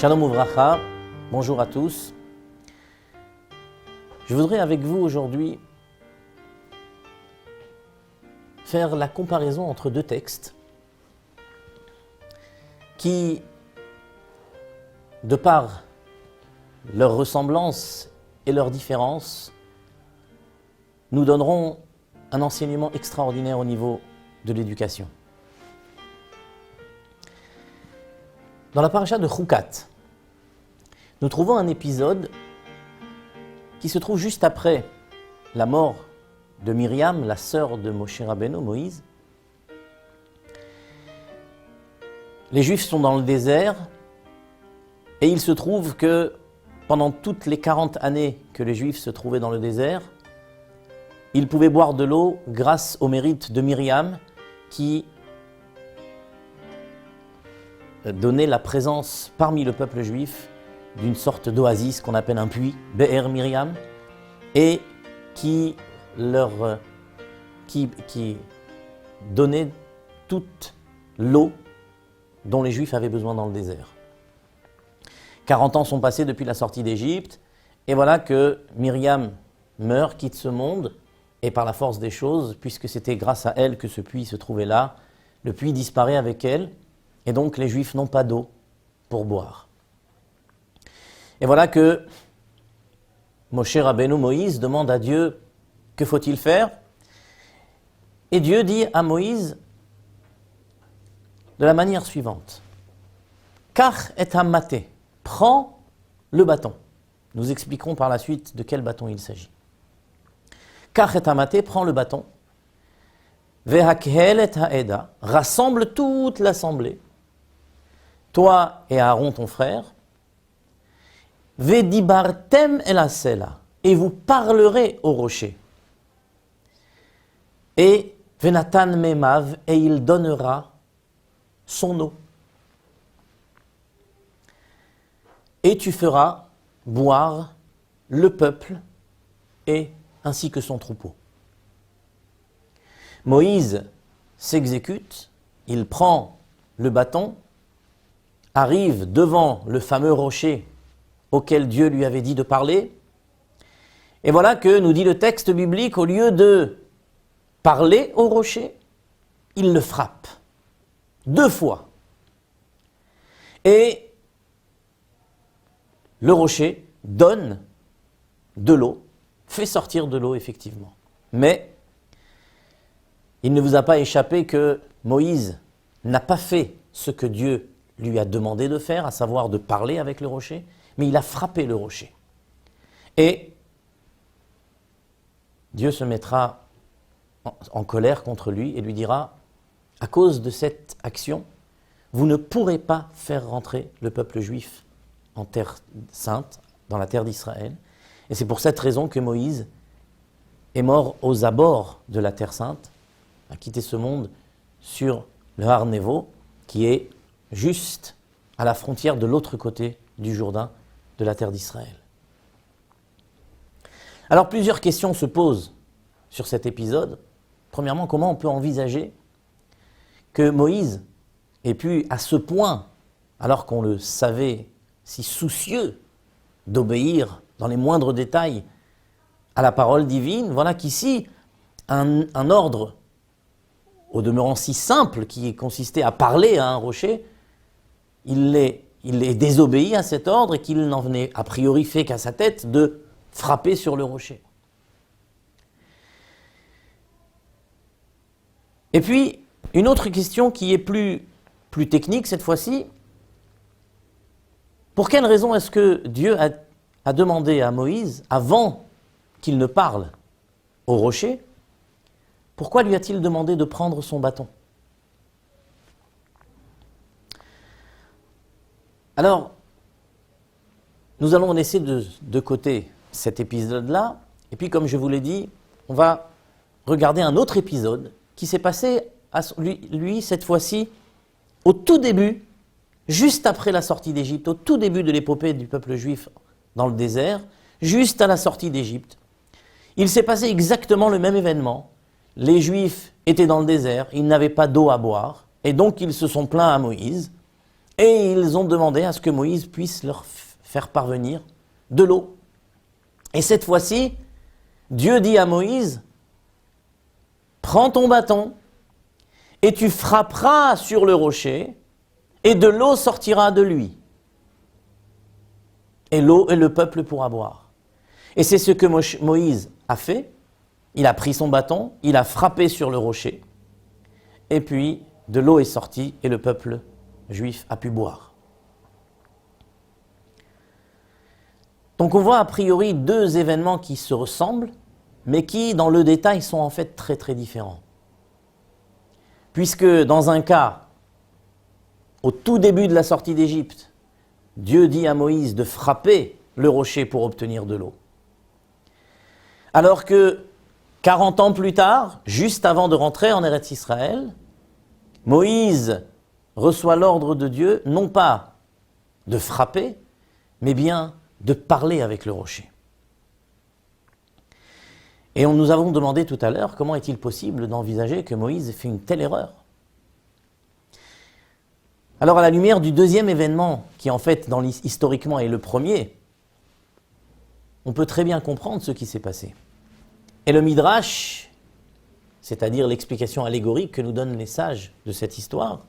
Shalom Uvracha, bonjour à tous. Je voudrais avec vous aujourd'hui faire la comparaison entre deux textes qui, de par leur ressemblance et leur différence, nous donneront un enseignement extraordinaire au niveau de l'éducation. Dans la paracha de Chukat, nous trouvons un épisode qui se trouve juste après la mort de Myriam, la sœur de Moshe Rabbeinu, Moïse. Les Juifs sont dans le désert et il se trouve que pendant toutes les 40 années que les Juifs se trouvaient dans le désert, ils pouvaient boire de l'eau grâce au mérite de Myriam qui donnait la présence parmi le peuple juif d'une sorte d'oasis qu'on appelle un puits, Be'er Myriam, et qui donnait toute l'eau dont les Juifs avaient besoin dans le désert. 40 ans sont passés depuis la sortie d'Égypte, et voilà que Myriam meurt, quitte ce monde, et par la force des choses, puisque c'était grâce à elle que ce puits se trouvait là, le puits disparaît avec elle, et donc les Juifs n'ont pas d'eau pour boire. Et voilà que Moshe Rabbeinu, Moïse, demande à Dieu « Que faut-il faire ?» Et Dieu dit à Moïse de la manière suivante « Kach et hamate » prends le bâton. Nous expliquerons par la suite de quel bâton il s'agit. « Kach et hamate » prends le bâton. « Vehakhel et haeda » rassemble toute l'assemblée. Toi et Aaron ton frère. « Vedibartem el asela » et vous parlerez au rocher. Et Venatan memav et il donnera son eau. Et tu feras boire le peuple et ainsi que son troupeau. Moïse s'exécute, il prend le bâton, arrive devant le fameux rocher auquel Dieu lui avait dit de parler. Et voilà que, nous dit le texte biblique, au lieu de parler au rocher, il le frappe 2 fois. Et le rocher donne de l'eau, fait sortir de l'eau effectivement. Mais il ne vous a pas échappé que Moïse n'a pas fait ce que Dieu lui a demandé de faire, à savoir de parler avec le rocher, mais il a frappé le rocher. Et Dieu se mettra en colère contre lui et lui dira, à cause de cette action, vous ne pourrez pas faire rentrer le peuple juif en terre sainte, dans la terre d'Israël. Et c'est pour cette raison que Moïse est mort aux abords de la terre sainte, a quitté ce monde sur le Har Nevo, qui est juste à la frontière de l'autre côté du Jourdain, de la terre d'Israël. Alors plusieurs questions se posent sur cet épisode. Premièrement, comment on peut envisager que Moïse ait pu à ce point, alors qu'on le savait si soucieux d'obéir dans les moindres détails à la parole divine, voilà qu'ici, un ordre, au demeurant si simple, qui consistait à parler à un rocher, il est désobéi à cet ordre et qu'il n'en venait a priori fait qu'à sa tête de frapper sur le rocher. Et puis, une autre question qui est plus technique cette fois-ci. Pour quelle raison est-ce que Dieu a demandé à Moïse, avant qu'il ne parle au rocher, pourquoi lui a-t-il demandé de prendre son bâton ? Alors, nous allons laisser de côté cet épisode-là, et puis comme je vous l'ai dit, on va regarder un autre épisode qui s'est passé, lui cette fois-ci, au tout début, juste après la sortie d'Égypte, au tout début de l'épopée du peuple juif dans le désert, juste à la sortie d'Égypte. Il s'est passé exactement le même événement. Les Juifs étaient dans le désert, ils n'avaient pas d'eau à boire, et donc ils se sont plaints à Moïse. Et ils ont demandé à ce que Moïse puisse leur faire parvenir de l'eau. Et cette fois-ci, Dieu dit à Moïse, prends ton bâton et tu frapperas sur le rocher et de l'eau sortira de lui. Et l'eau et le peuple pourra boire. Et c'est ce que Moïse a fait. Il a pris son bâton, il a frappé sur le rocher et puis de l'eau est sortie et le peuple juif a pu boire. Donc on voit a priori deux événements qui se ressemblent, mais qui dans le détail sont en fait très très différents. Puisque dans un cas, au tout début de la sortie d'Égypte, Dieu dit à Moïse de frapper le rocher pour obtenir de l'eau. Alors que 40 ans plus tard, juste avant de rentrer en Eretz Israël, Moïse reçoit l'ordre de Dieu, non pas de frapper, mais bien de parler avec le rocher. Et nous avons demandé tout à l'heure comment est-il possible d'envisager que Moïse ait fait une telle erreur. Alors à la lumière du deuxième événement, qui en fait historiquement est le premier, on peut très bien comprendre ce qui s'est passé. Et le Midrash, c'est-à-dire l'explication allégorique que nous donnent les sages de cette histoire,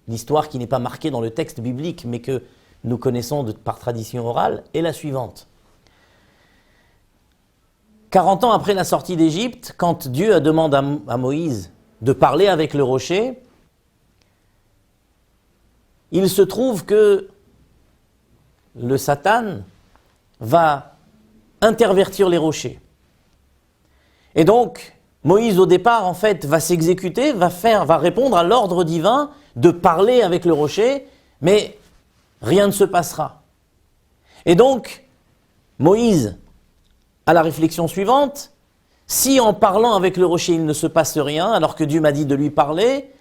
l'histoire qui n'est pas marquée dans le texte biblique, mais que nous connaissons par tradition orale, est la suivante. 40 ans après la sortie d'Égypte, quand Dieu demande à Moïse de parler avec le rocher, il se trouve que le Satan va intervertir les rochers. Et donc, Moïse au départ, en fait, va s'exécuter, va répondre à l'ordre divin de parler avec le rocher, mais rien ne se passera. Et donc, Moïse a la réflexion suivante, si en parlant avec le rocher il ne se passe rien, alors que Dieu m'a dit de lui parler,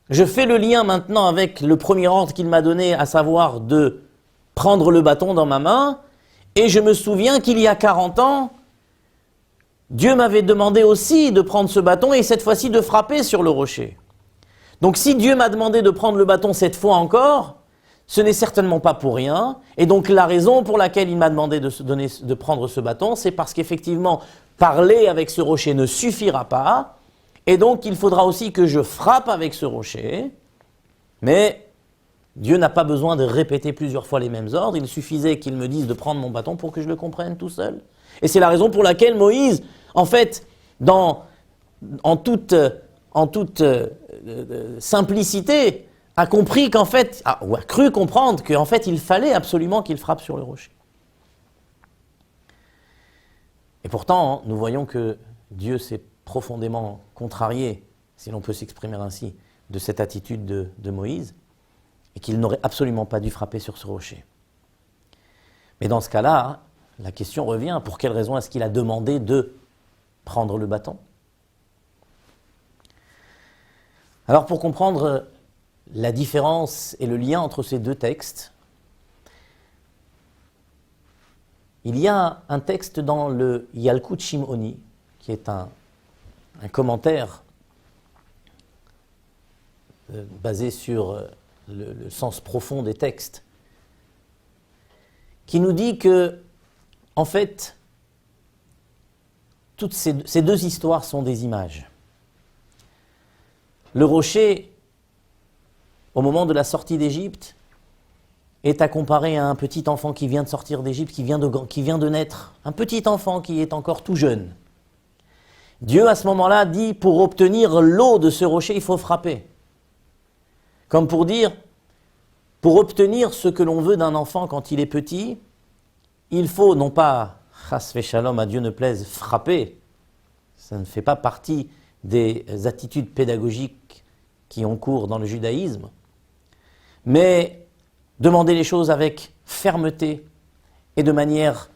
je fais le lien maintenant avec le premier ordre qu'il m'a donné, à savoir de prendre le bâton dans ma main, et je me souviens qu'il y a 40 ans, Dieu m'avait demandé aussi de prendre ce bâton et cette fois-ci de frapper sur le rocher. Donc si Dieu m'a demandé de prendre le bâton cette fois encore, ce n'est certainement pas pour rien. Et donc la raison pour laquelle il m'a demandé de prendre ce bâton, c'est parce qu'effectivement, parler avec ce rocher ne suffira pas. Et donc il faudra aussi que je frappe avec ce rocher. Mais Dieu n'a pas besoin de répéter plusieurs fois les mêmes ordres. Il suffisait qu'il me dise de prendre mon bâton pour que je le comprenne tout seul. Et c'est la raison pour laquelle Moïse, en fait, en toute simplicité, a compris qu'en fait, ou a cru comprendre qu'en fait, il fallait absolument qu'il frappe sur le rocher. Et pourtant, nous voyons que Dieu s'est profondément contrarié, si l'on peut s'exprimer ainsi, de cette attitude de Moïse, et qu'il n'aurait absolument pas dû frapper sur ce rocher. Mais dans ce cas-là, la question revient, pour quelle raison est-ce qu'il a demandé de prendre le bâton ? Alors pour comprendre la différence et le lien entre ces deux textes, il y a un texte dans le Yalkut Shimoni, qui est un commentaire basé sur le sens profond des textes, qui nous dit que, en fait, toutes ces deux histoires sont des images. Le rocher, au moment de la sortie d'Égypte, est à comparer à un petit enfant qui vient de sortir d'Égypte, qui vient de naître, un petit enfant qui est encore tout jeune. Dieu, à ce moment-là, dit, pour obtenir l'eau de ce rocher, il faut frapper. Comme pour dire, pour obtenir ce que l'on veut d'un enfant quand il est petit, il faut, non pas, chas v'shalom, à Dieu ne plaise, frapper. Ça ne fait pas partie des attitudes pédagogiques qui ont cours dans le judaïsme, mais demander les choses avec fermeté et de manière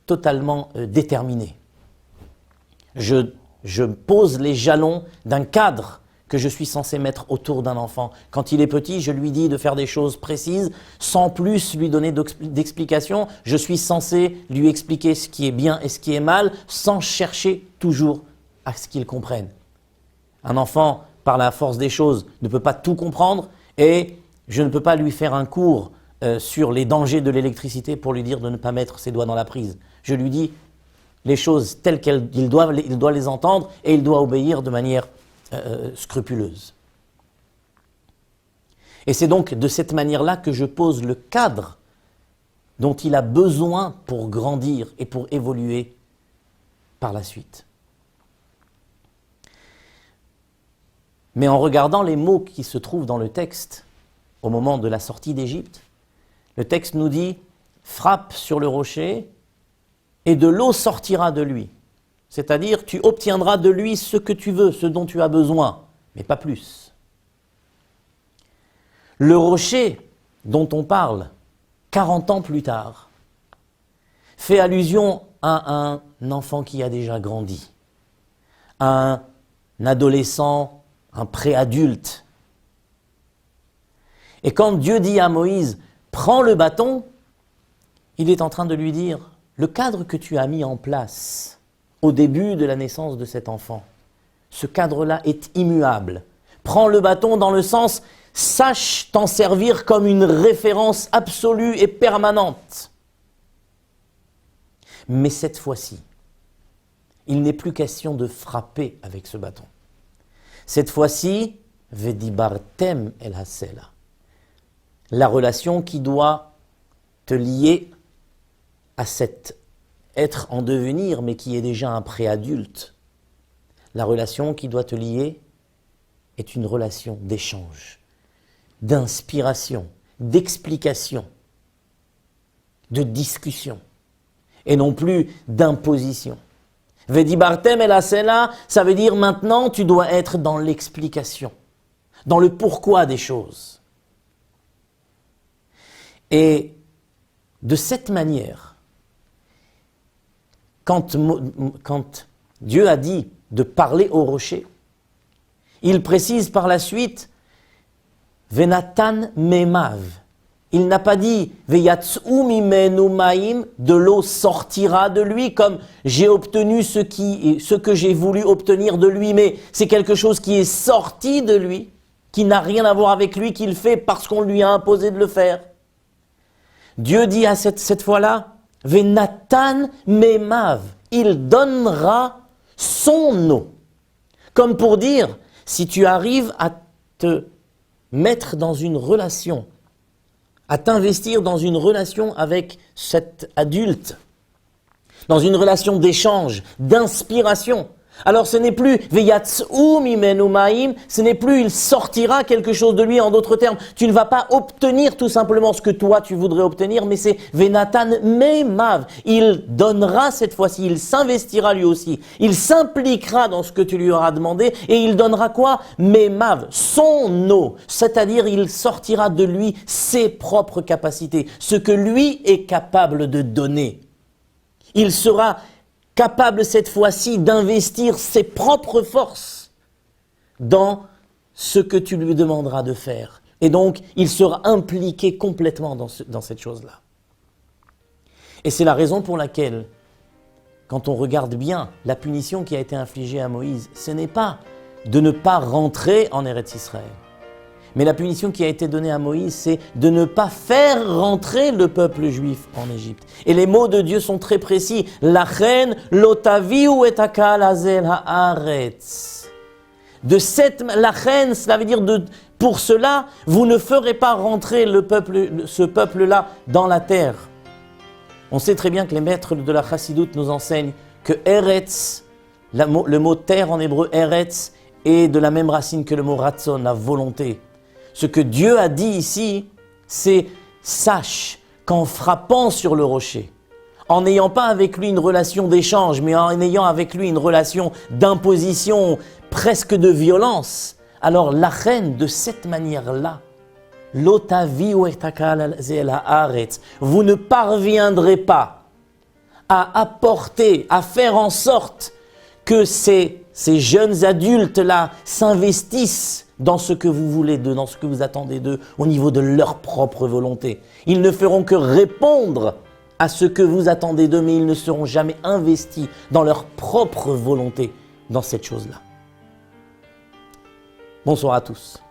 totalement déterminée. Je pose les jalons d'un cadre que je suis censé mettre autour d'un enfant. Quand il est petit, je lui dis de faire des choses précises, sans plus lui donner d'explications. Je suis censé lui expliquer ce qui est bien et ce qui est mal, sans chercher toujours à ce qu'il comprenne. Un enfant, par la force des choses, ne peut pas tout comprendre et je ne peux pas lui faire un cours sur les dangers de l'électricité pour lui dire de ne pas mettre ses doigts dans la prise. Je lui dis les choses telles qu'il doit les entendre et il doit obéir de manière scrupuleuse. Et c'est donc de cette manière-là que je pose le cadre dont il a besoin pour grandir et pour évoluer par la suite. Mais en regardant les mots qui se trouvent dans le texte au moment de la sortie d'Égypte, le texte nous dit « frappe sur le rocher et de l'eau sortira de lui ». C'est-à-dire, tu obtiendras de lui ce que tu veux, ce dont tu as besoin, mais pas plus. Le rocher dont on parle 40 ans plus tard fait allusion à un enfant qui a déjà grandi, à un adolescent, un préadulte. Et quand Dieu dit à Moïse « prends le bâton », il est en train de lui dire « le cadre que tu as mis en place au début de la naissance de cet enfant, ce cadre-là est immuable. Prends le bâton dans le sens « sache t'en servir comme une référence absolue et permanente ». Mais cette fois-ci, il n'est plus question de frapper avec ce bâton. Cette fois-ci, « vedibartem el hasela », la relation qui doit te lier à cet être en devenir, mais qui est déjà un préadulte. La relation qui doit te lier est une relation d'échange, d'inspiration, d'explication, de discussion, et non plus d'imposition. Vedibartem el hasela, ça veut dire maintenant tu dois être dans l'explication, dans le pourquoi des choses. Et de cette manière, quand Dieu a dit de parler au rocher, il précise par la suite « Venatan memav ». Il n'a pas dit « Veyatz'u mimenu maim », de l'eau sortira de lui, comme j'ai obtenu ce que j'ai voulu obtenir de lui, mais c'est quelque chose qui est sorti de lui, qui n'a rien à voir avec lui, qu'il fait parce qu'on lui a imposé de le faire. Dieu dit à cette fois-là, « Venatan memav », il donnera son eau. Comme pour dire, si tu arrives à te mettre dans une relation, à t'investir dans une relation avec cet adulte, dans une relation d'échange, d'inspiration, alors ce n'est plus « Veyatz'u mimenu maim », ce n'est plus « il sortira quelque chose de lui », en d'autres termes. Tu ne vas pas obtenir tout simplement ce que toi tu voudrais obtenir, mais c'est « Venatan memav ». Il donnera cette fois-ci, il s'investira lui aussi, il s'impliquera dans ce que tu lui auras demandé, et il donnera quoi ? Memav, son eau, c'est-à-dire il sortira de lui ses propres capacités, ce que lui est capable de donner. Il sera capable cette fois-ci d'investir ses propres forces dans ce que tu lui demanderas de faire. Et donc, il sera impliqué complètement dans cette chose-là. Et c'est la raison pour laquelle, quand on regarde bien la punition qui a été infligée à Moïse, ce n'est pas de ne pas rentrer en Eretz Israël. Mais la punition qui a été donnée à Moïse, c'est de ne pas faire rentrer le peuple juif en Égypte. Et les mots de Dieu sont très précis. Lachen lotaviu et hakal hazel haaretz. De cette lachen, cela veut dire pour cela, vous ne ferez pas rentrer ce peuple-là dans la terre. On sait très bien que les maîtres de la chassidoute nous enseignent que eretz, le mot terre en hébreu eretz, est de la même racine que le mot ratzon, la volonté. Ce que Dieu a dit ici, c'est « sache qu'en frappant sur le rocher, en n'ayant pas avec lui une relation d'échange, mais en ayant avec lui une relation d'imposition, presque de violence, alors la reine de cette manière-là, l'otaviu et hakal hazel haaretz, vous ne parviendrez pas à apporter, à faire en sorte que ces jeunes adultes-là s'investissent dans ce que vous voulez d'eux, dans ce que vous attendez d'eux, au niveau de leur propre volonté. Ils ne feront que répondre à ce que vous attendez d'eux, mais ils ne seront jamais investis dans leur propre volonté dans cette chose-là. Bonsoir à tous.